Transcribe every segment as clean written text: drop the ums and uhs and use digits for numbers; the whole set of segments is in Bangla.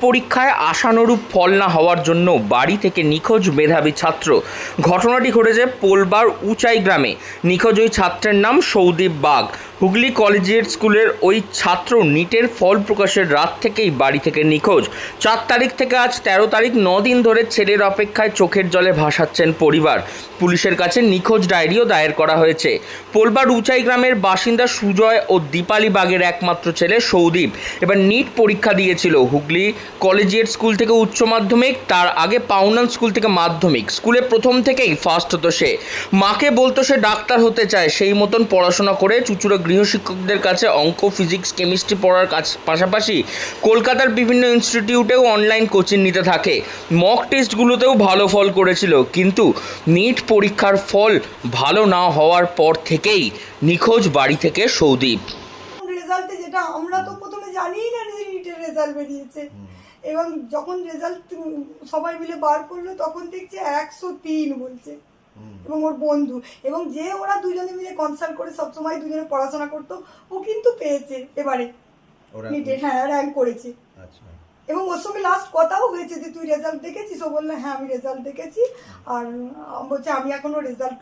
পরীক্ষায় আশানুরূপ ফল না হওয়ার জন্য বাড়ি থেকে নিখোঁজ মেধাবী ছাত্র। ঘটনাটি ঘটেছে পোলবার উচাই গ্রামে। নিখোঁজ ওই ছাত্রের নাম সৌদীপ বাগ। হুগলি কলেজিয়েট স্কুলের ওই ছাত্র নিটের ফল প্রকাশের রাত থেকেই বাড়ি থেকে নিখোঁজ। 4 তারিখ থেকে আজ 13 তারিখ 9 দিন ধরে ছেলের অপেক্ষায় চোখের জলে ভাসাচ্ছেন পরিবার। পুলিশের কাছে নিখোঁজ ডায়েরিও দায়ের করা হয়েছে। পোলবার উচাই গ্রামের বাসিন্দা সুজয় ও দীপালি বাগের একমাত্র ছেলে সৌদীপ এবার নিট পরীক্ষা দিয়েছিল। হুগলি কলেজিয়েট স্কুল থেকে উচ্চ মাধ্যমিক, তার আগে পাউনান স্কুল থেকে মাধ্যমিক। স্কুলে প্রথম থেকেই ফার্স্ট হতো সে। মাকে বলতো সে ডাক্তার হতে চায়, সেই মতন পড়াশোনা করে চুচুড়ো গৃহশিক্ষকদের কাছে অঙ্ক, ফিজিক্স, কেমিস্ট্রি পড়ার পাশাপাশি কলকাতার বিভিন্ন ইনস্টিটিউটেও অনলাইন কোচিং নিতে থাকে। মক টেস্টগুলোতেও ভালো ফল করেছিল, কিন্তু নিট পরীক্ষার ফল ভালো না হওয়ার পর থেকেই নিখোঁজ বাড়ি থেকে সৌদীপ। রেজাল্টে যেটা আমরা তো প্রথমে জানিই না যে নিটের রেজাল্ট বেরিয়েছে, এবং যখন রেজাল্ট সবাই মিলে বার করলো তখন দেখছে 103 বলছে, এবং ওর বন্ধু এবং যে ওরা দুজনে মিলে কনসাল্ট করে সবসময় দুজনে পড়াশোনা করতো, ও কিন্তু পেয়েছে এবারে নিটে, হ্যাঁ র্যাঙ্ক করেছে। এবং ওর সঙ্গে লাস্ট কথাও হয়েছে যে তুই রেজাল্ট দেখেছিস? ও বললো হ্যাঁ আমি রেজাল্ট দেখেছি। আর বলছে আমি এখনো রেজাল্ট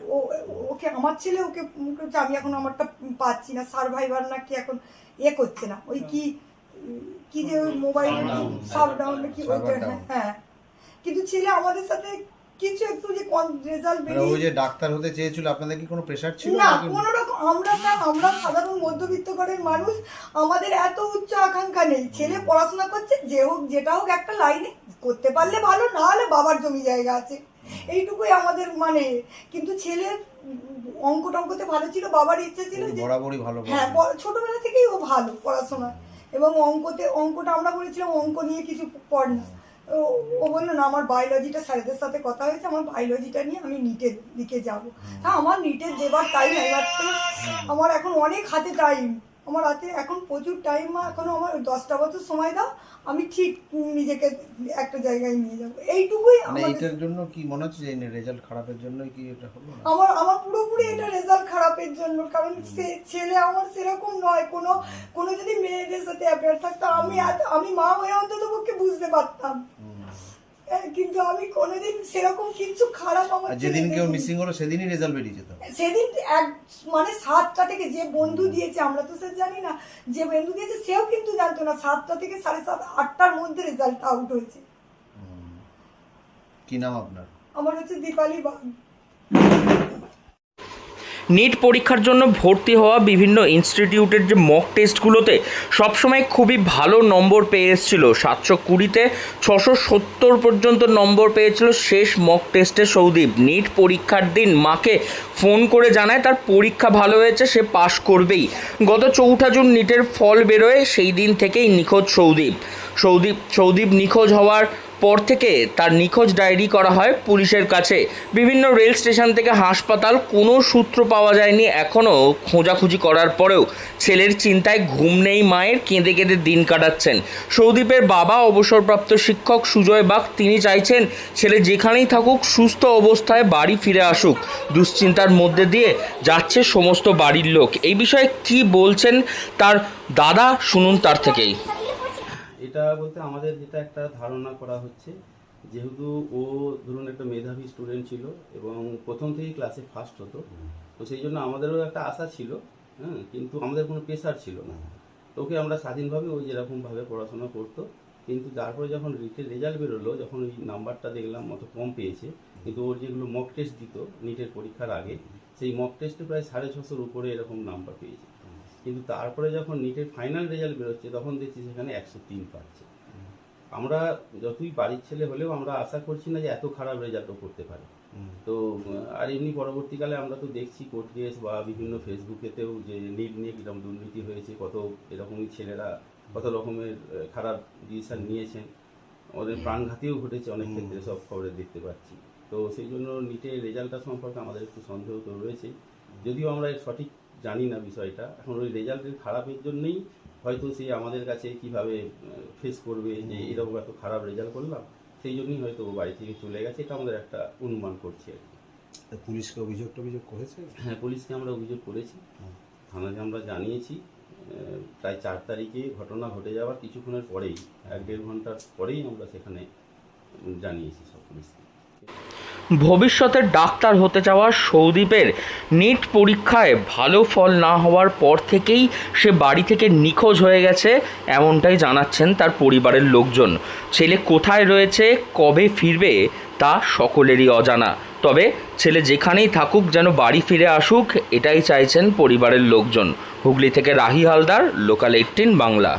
ওকে আমার ছেলে ওকে বলছে আমি এখনো আমারটা পাচ্ছি না, সার্ভাইভার না কি এখন করছে না, ওই কি যে মোবাইল সাবডাউন কি ওইটা, হ্যাঁ। কিন্তু ছেলে আমাদের সাথে কিছু একটু যে রেজাল্ট বেরিয়ে, ওই যে ডাক্তার হতে চেয়েছিল, আপনাদের কি কোনো প্রেসার ছিল না? কোনো রকম আমরা সাধারণ মধ্যবিত্ত ঘরের মানুষ, আমাদের এত উচ্চ আকাঙ্ক্ষা নেই। ছেলে পড়াশোনা করছে, যে হোক যেটা হোক একটা লাইনে করতে পারলে ভালো, না হলে বাবার জমি জায়গা আছে, এইটুকুই আমাদের মানে। কিন্তু ছেলের অঙ্ক টঙ্কতে ভালো ছিল, বাবার ইচ্ছা ছিল যে বরাবরই ভালো, হ্যাঁ ছোটবেলা থেকেই ও ভালো পড়াশোনা, এবং অঙ্কটা আমরা বলেছিলাম অঙ্ক নিয়ে কিছু পড় না। ও বললো না আমার বায়োলজিটা স্যারেদের সাথে কথা হয়েছে, আমার বায়োলজিটা নিয়ে আমি নিটের দিকে যাবো। হ্যাঁ আমার নিটের দেবার টাইম এবার তো আমার এখন অনেক হাতে টাইম, আমার হাতে এখন প্রচুর টাইম। এখনো আমার 10টা বছর সময় দাও, আমি ঠিক নিজেকে একটা জায়গায় নিয়ে যাবো, এইটুকুই। এটার জন্য কি মনে হচ্ছে যে রেজাল্ট খারাপের জন্যই কি এটা হলো? আমার পুরোপুরি এটা রেজাল্ট খারাপের জন্য, কারণ ছেলে আমার সেরকম নয়। কোনো যদি মেয়েদের সাথে অ্যাফেয়ার থাকতো আমি মা হয়ে অন্তত পক্ষে বুঝতে পারতাম, কিন্তু আমি কোনোদিন সেরকম কিছু খারাপ আমার। যেদিন কেউ মিসিং হলো সেদিনই রেজাল্ট বেরিয়েছে তো? সেদিন মানে 7টা থেকে যে বন্ধু দিয়েছে, আমরা তো স্যার জানি না, যে বন্ধু দিয়েছে সেও কিন্তু জানতো না। 7টা থেকে 7:30 8টার মধ্যে রেজাল্ট আউট হয়েছে। কি নাম আপনার? আমার হচ্ছে দীপালি বাগ। নিট পরীক্ষার জন্য ভর্তি হওয়া বিভিন্ন ইনস্টিটিউটের যে মক টেস্টগুলোতে সবসময় খুবই ভালো নম্বর পেয়ে এসেছিল। 720-তে 670 পর্যন্ত নম্বর পেয়েছিল শেষ মক টেস্টে সৌদীপ। নিট পরীক্ষার দিন মাকে ফোন করে জানায় তার পরীক্ষা ভালো হয়েছে, সে পাশ করবেই। গত 4 জুন নিটের ফল বেরোয়, সেই দিন থেকেই নিখোঁজ সৌদীপ নিখোঁজ হওয়ার পর থেকে তার নিখোঁজ ডায়েরি করা হয় পুলিশের কাছে। বিভিন্ন রেল স্টেশন থেকে হাসপাতাল, কোনো সূত্র পাওয়া যায়নি। এখনও খোঁজাখুঁজি করার পরেও ছেলের চিন্তায় ঘুম নেই মায়ের, কেঁদে কেঁদে দিন কাটাচ্ছেন। সৌদীপের বাবা অবসরপ্রাপ্ত শিক্ষক সুজয় বাগ, তিনি চাইছেন ছেলে যেখানেই থাকুক সুস্থ অবস্থায় বাড়ি ফিরে আসুক। দুশ্চিন্তার মধ্যে দিয়ে যাচ্ছে সমস্ত বাড়ির লোক। এই বিষয়ে কি বলছেন তার দাদা, শুনুন তার থেকেই। এটা বলতে আমাদের যেটা একটা ধারণা করা হচ্ছে, যেহেতু ও ধরুন একটা মেধাবী স্টুডেন্ট ছিল এবং প্রথম থেকেই ক্লাসে ফার্স্ট হতো, তো সেই জন্য আমাদেরও একটা আশা ছিল, হ্যাঁ, কিন্তু আমাদের কোনো প্রেশার ছিল না। ওকে আমরা স্বাধীনভাবে ওই যেরকমভাবে পড়াশোনা করতো। কিন্তু তারপরে যখন নিটের রেজাল্ট বেরোলো, যখন ওই নাম্বারটা দেখলাম অত কম পেয়েছে, কিন্তু ওর যেগুলো মক টেস্ট দিত নিটের পরীক্ষার আগে, সেই মক টেস্টে প্রায় 650-এর উপরে এরকম নাম্বার পেয়েছে। কিন্তু তারপরে যখন নিটের ফাইনাল রেজাল্ট বেরোচ্ছে তখন দেখছি সেখানে 103 পাচ্ছে। আমরা যতই বাড়ির ছেলে হলেও আমরা আশা করছি না যে এত খারাপ রেজাল্টও করতে পারে। তো আর এমনি পরবর্তীকালে আমরা তো দেখছি কোর্ট কেস বা বিভিন্ন ফেসবুকেতেও যে নিট নিয়ে কিরকম দুর্নীতি হয়েছে, কত এরকমই ছেলেরা কত রকমের খারাপ ডিসিশন নিয়েছেন, ওদের প্রাণঘাতীও ঘটেছে অনেক ক্ষেত্রে, সব খবরে দেখতে পাচ্ছি। তো সেই জন্য নিটের রেজাল্টটা সম্পর্কে আমাদের একটু সন্দেহ তো রয়েছে, যদিও আমরা সঠিক জানি না বিষয়টা। এখন ওই রেজাল্টের খারাপের জন্যই হয়তো সে আমাদের কাছে কিভাবে ফেস করবে যে এরকম এত খারাপ রেজাল্ট করলাম, সেই জন্যই হয়তো ও বাড়ি থেকে চলে গেছে, এটা আমাদের একটা অনুমান করছি আর কি। পুলিশকে অভিযোগ করেছে? হ্যাঁ, পুলিশকে আমরা অভিযোগ করেছি, থানাকে আমরা জানিয়েছি, প্রায় 4 তারিখে ঘটনা ঘটে যাওয়ার কিছুক্ষণের পরেই 1-1.5 ঘন্টার পরেই আমরা সেখানে জানিয়েছি সব পুলিশকে। ভবিষ্যতে ডাক্তার হতে যাওয়া সৌদীপের নিট পরীক্ষায় ভালো ফল না হওয়ার পর থেকেই সে বাড়ি থেকে নিখোঁজ হয়ে গেছে, এমনটাই জানাচ্ছেন তার পরিবারের লোকজন। ছেলে কোথায় রয়েছে, কবে ফিরবে তা সকলেরই অজানা। তবে ছেলে যেখানেই থাকুক যেন বাড়ি ফিরে আসুক, এটাই চাইছেন পরিবারের লোকজন। হুগলি থেকে রাহি হালদার, লোকাল 18 বাংলা।